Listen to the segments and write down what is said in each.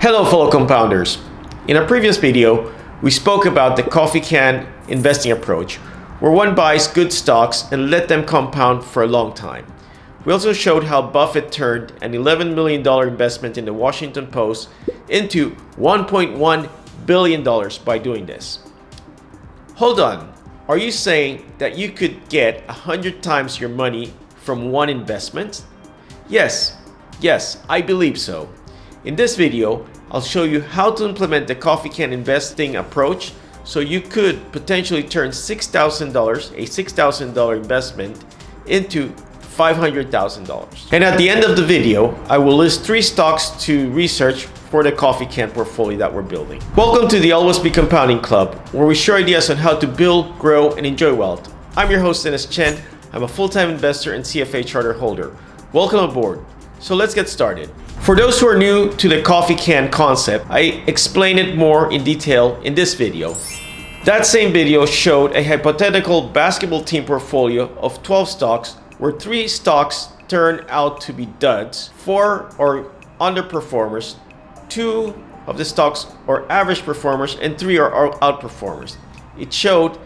Hello fellow compounders. In a previous video, we spoke about the coffee can investing approach, where one buys good stocks and let them compound for a long time. We also showed how Buffett turned an $11 million investment in the Washington Post into $1.1 billion by doing this. Hold on, are you saying that you could get 100 times your money from one investment? Yes, I believe so. In this video, I'll show you how to implement the coffee can investing approach so you could potentially turn $6,000, a $6,000 investment, into $500,000. And at the end of the video, I will list 3 stocks to research for the coffee can portfolio that we're building. Welcome to the Always Be Compounding Club, where we share ideas on how to build, grow, and enjoy wealth. I'm your host, Dennis Chen. I'm a full-time investor and CFA charter holder. Welcome aboard. So let's get started. For those who are new to the coffee can concept, I explain it more in detail in this video. That same video showed a hypothetical basketball team portfolio of 12 stocks where 3 stocks turned out to be duds, 4 are underperformers, 2 of the stocks are average performers, and 3 are outperformers. It showed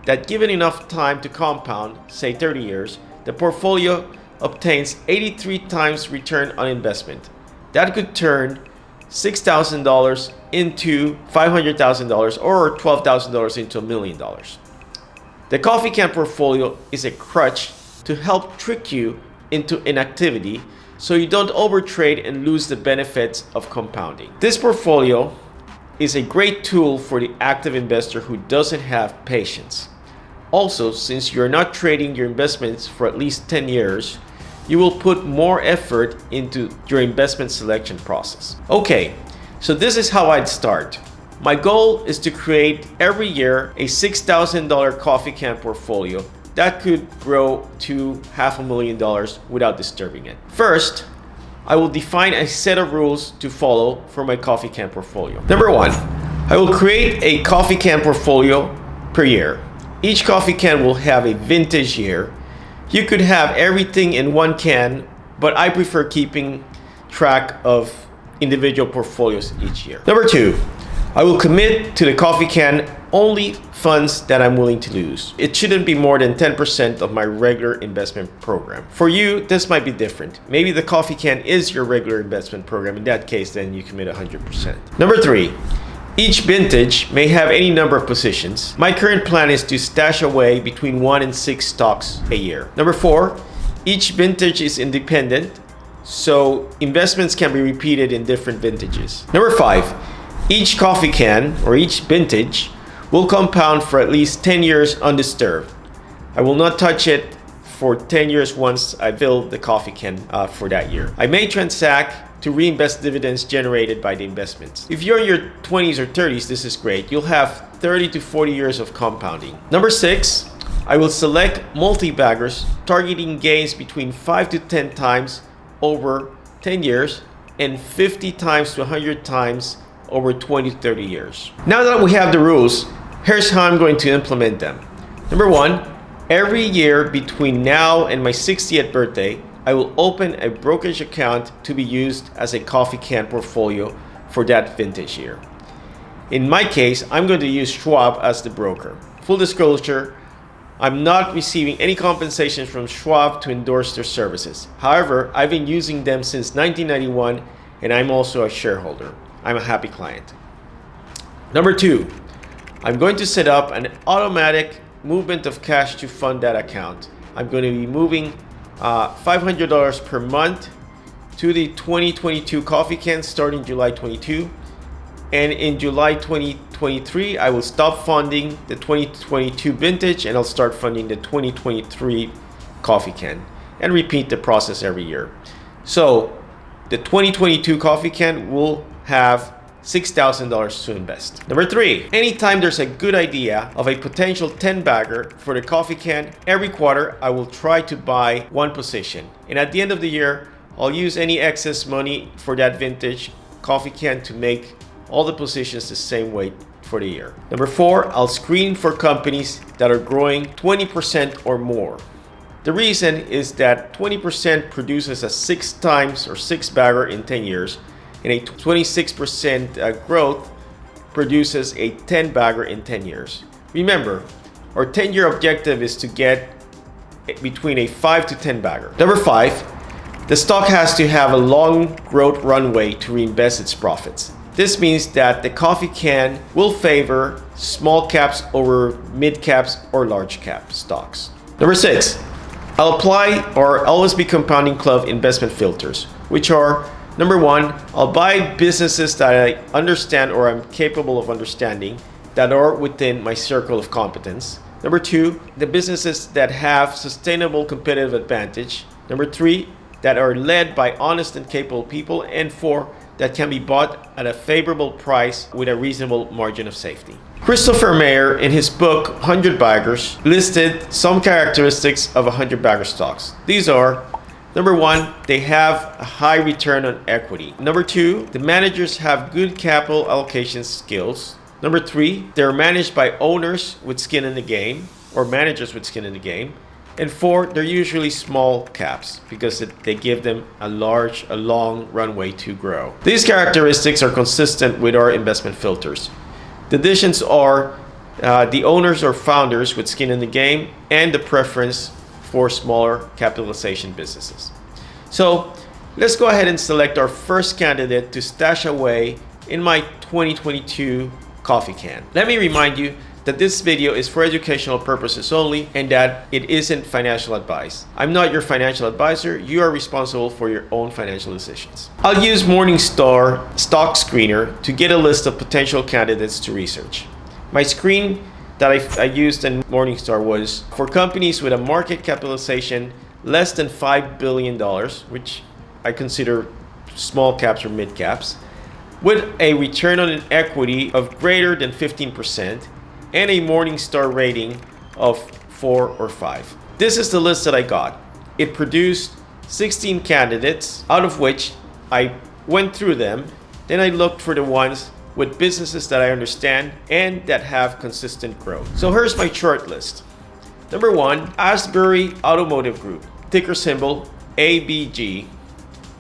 that given enough time to compound, say 30 years, the portfolio obtains 83 times return on investment. That could turn $6,000 into $500,000 or $12,000 into $1 million. The coffee can portfolio is a crutch to help trick you into inactivity so you don't overtrade and lose the benefits of compounding. This portfolio is a great tool for the active investor who doesn't have patience. Also, since you're not trading your investments for at least 10 years, you will put more effort into your investment selection process. Okay, so this is how I'd start. My goal is to create every year a $6,000 coffee can portfolio that could grow to $500,000 without disturbing it. First, I will define a set of rules to follow for my coffee can portfolio. Number 1, I will create a coffee can portfolio per year. Each coffee can will have a vintage year. You could have everything in one can, but I prefer keeping track of individual portfolios each year. Number 2, I will commit to the coffee can only funds that I'm willing to lose. It shouldn't be more than 10% of my regular investment program. For you, this might be different. Maybe the coffee can is your regular investment program. In that case, then you commit 100%. Number 3, each vintage may have any number of positions. My current plan is to stash away between 1 and 6 stocks a year. Number 4, each vintage is independent, so investments can be repeated in different vintages. Number 5, each coffee can or each vintage will compound for at least 10 years undisturbed. I will not touch it for 10 years once I fill the coffee can for that year. I may transact to reinvest dividends generated by the investments. If you're in your 20s or 30s, this is great. You'll have 30 to 40 years of compounding. Number 6, I will select multi-baggers targeting gains between 5 to 10 times over 10 years and 50 times to 100 times over 20 to 30 years. Now that we have the rules, here's how I'm going to implement them. Number 1, every year between now and my 60th birthday, I will open a brokerage account to be used as a coffee can portfolio for that vintage year. In my case, I'm going to use Schwab as the broker. Full disclosure, I'm not receiving any compensation from Schwab to endorse their services. However, I've been using them since 1991 and I'm also a shareholder. I'm a happy client. Number 2, I'm going to set up an automatic movement of cash to fund that account. I'm going to be moving $500 per month to the 2022 coffee can starting July 22, and in July 2023 I will stop funding the 2022 vintage and I'll start funding the 2023 coffee can and repeat the process every year. So the 2022 coffee can will have $6,000 to invest. Number 3, anytime there's a good idea of a potential 10 bagger for the coffee can, every quarter I will try to buy one position. And at the end of the year, I'll use any excess money for that vintage coffee can to make all the positions the same weight for the year. Number 4, I'll screen for companies that are growing 20% or more. The reason is that 20% produces a 6 times or 6 bagger in 10 years, and a 26% growth produces a 10 bagger in 10 years. Remember, our 10-year objective is to get between a 5 to 10 bagger. Number 5, the stock has to have a long growth runway to reinvest its profits. This means that the coffee can will favor small caps over mid caps or large cap stocks. Number 6, I'll apply or always be compounding club investment filters, which are: number 1, I'll buy businesses that I understand or I'm capable of understanding that are within my circle of competence. Number 2, the businesses that have sustainable competitive advantage. Number 3, that are led by honest and capable people. And 4, that can be bought at a favorable price with a reasonable margin of safety. Christopher Mayer, in his book 100 Baggers, listed some characteristics of 100 bagger stocks. These are: number 1, they have a high return on equity. Number 2, the managers have good capital allocation skills. Number 3, they're managed by owners with skin in the game, or managers with skin in the game. And 4, they're usually small caps because they give them a long runway to grow. These characteristics are consistent with our investment filters. The additions are the owners or founders with skin in the game and the preference for smaller capitalization businesses. So let's go ahead and select our first candidate to stash away in my 2022 coffee can. Let me remind you that this video is for educational purposes only and that it isn't financial advice. I'm not your financial advisor. You are responsible for your own financial decisions. I'll use Morningstar Stock Screener to get a list of potential candidates to research. My screen that I used in Morningstar was for companies with a market capitalization less than $5 billion, which I consider small caps or mid caps, with a return on equity of greater than 15%, and a Morningstar rating of 4 or 5. This is the list that I got. It produced 16 candidates, out of which I went through them. Then I looked for the ones with businesses that I understand and that have consistent growth. So here's my short list. Number 1, Asbury Automotive Group, ticker symbol ABG.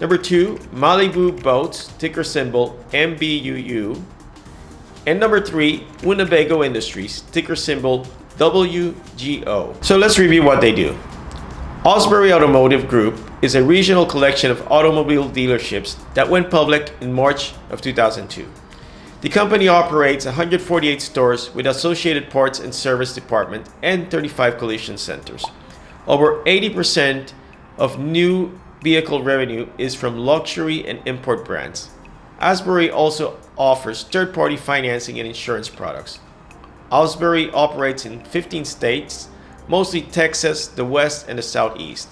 Number 2, Malibu Boats, ticker symbol MBUU. And number 3, Winnebago Industries, ticker symbol WGO. So let's review what they do. Asbury Automotive Group is a regional collection of automobile dealerships that went public in March of 2002. The company operates 148 stores with associated parts and service department and 35 collision centers. Over 80% of new vehicle revenue is from luxury and import brands. Asbury also offers third-party financing and insurance products. Asbury operates in 15 states, mostly Texas, the West, and the Southeast,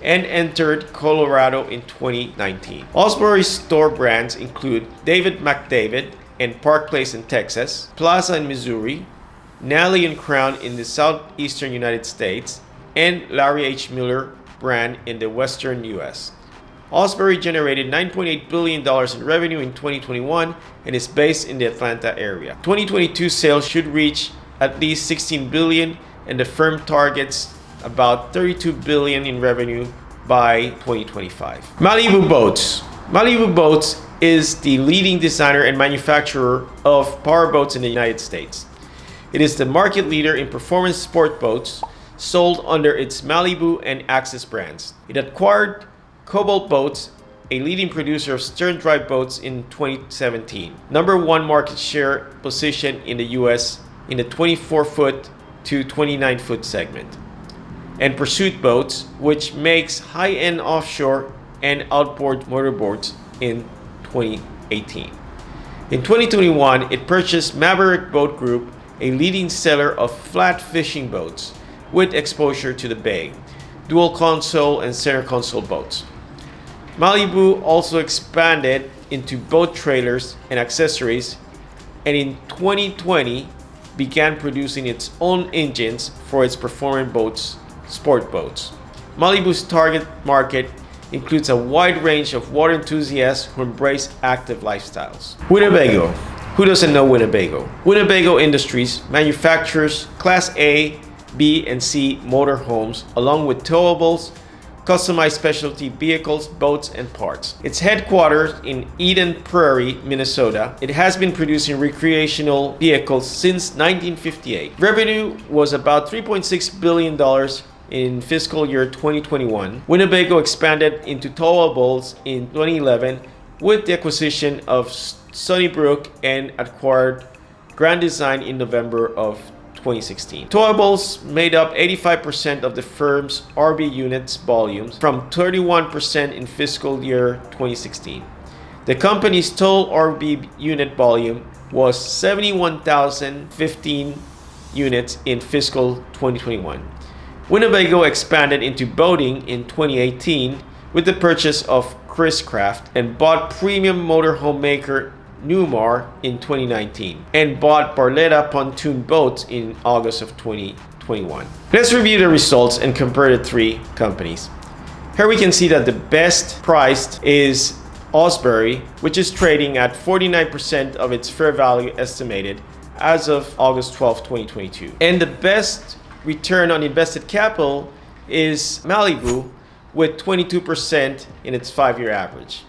and entered Colorado in 2019. Asbury's store brands include David McDavid and Park Place in Texas, Plaza in Missouri, Nally and Crown in the southeastern United States, and Larry H. Miller brand in the western US. Asbury generated $9.8 billion in revenue in 2021 and is based in the Atlanta area. 2022 sales should reach at least $16 billion, and the firm targets about $32 billion in revenue by 2025. Malibu Boats. Malibu Boats is the leading designer and manufacturer of powerboats in the United States. It is the market leader in performance sport boats sold under its Malibu and Axis brands. It acquired Cobalt Boats, a leading producer of stern drive boats, in 2017. Number 1 market share position in the US in the 24-foot to 29-foot segment. And Pursuit Boats, which makes high-end offshore and outboard motorboats, in 2018. In 2021, it purchased Maverick Boat Group, a leading seller of flat fishing boats with exposure to the bay, dual console and center console boats. Malibu also expanded into boat trailers and accessories, and in 2020 began producing its own engines for its performance boats, sport boats. Malibu's target market includes a wide range of water enthusiasts who embrace active lifestyles. Winnebago. Who doesn't know Winnebago? Winnebago Industries manufactures Class A, B, and C motorhomes, along with towables, customized specialty vehicles, boats, and parts. It's headquartered in Eden Prairie, Minnesota. It has been producing recreational vehicles since 1958. Revenue was about $3.6 billion in fiscal year 2021. Winnebago expanded into towables in 2011 with the acquisition of Sunnybrook and acquired Grand Design in November of 2016. Towables made up 85% of the firm's RV units volumes from 31% in fiscal year 2016. The company's total RV unit volume was 71,015 units in fiscal 2021. Winnebago expanded into boating in 2018 with the purchase of Chris Craft and bought premium motorhome maker Newmar in 2019 and bought Barletta pontoon boats in August of 2021. Let's review the results and compare the three companies. Here we can see that the best priced is Osbury, which is trading at 49% of its fair value estimated as of August 12, 2022. And the best return on invested capital is Malibu with 22% in its 5-year average.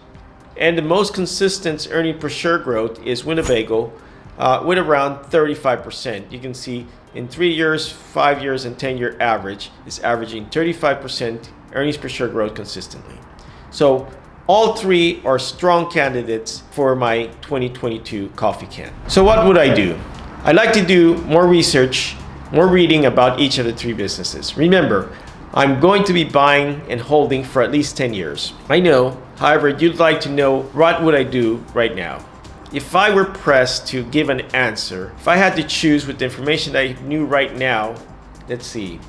And the most consistent earning per share growth is Winnebago with around 35%. You can see in 3 years, 5 years, and 10-year average is averaging 35% earnings per share growth consistently. So all three are strong candidates for my 2022 coffee can. So what would I do? I'd like to do more research, more reading about each of the three businesses. Remember, I'm going to be buying and holding for at least 10 years. I know, however, you'd like to know what would I do right now. If I were pressed to give an answer, if I had to choose with the information that I knew right now, let's see.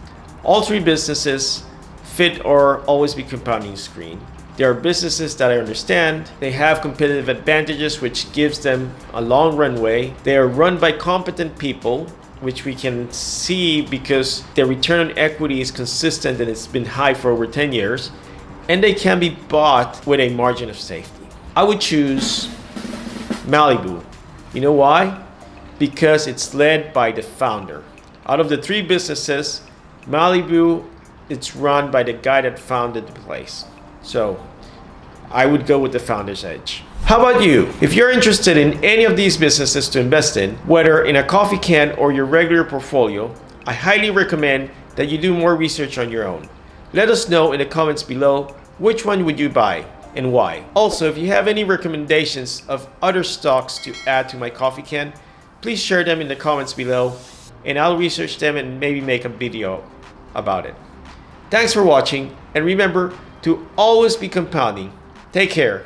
All three businesses fit or always be compounding screen. They are businesses that I understand. They have competitive advantages, which gives them a long runway. They are run by competent people, which we can see because their return on equity is consistent and it's been high for over 10 years. And they can be bought with a margin of safety. I would choose Malibu. You know why? Because it's led by the founder. Out of the three businesses, Malibu, it's run by the guy that founded the place. So I would go with the founder's edge. How about you? If you're interested in any of these businesses to invest in, whether in a coffee can or your regular portfolio, I highly recommend that you do more research on your own. Let us know in the comments below which one would you buy and why. Also, if you have any recommendations of other stocks to add to my coffee can, please share them in the comments below and I'll research them and maybe make a video about it. Thanks for watching, and remember to always be compounding. Take care.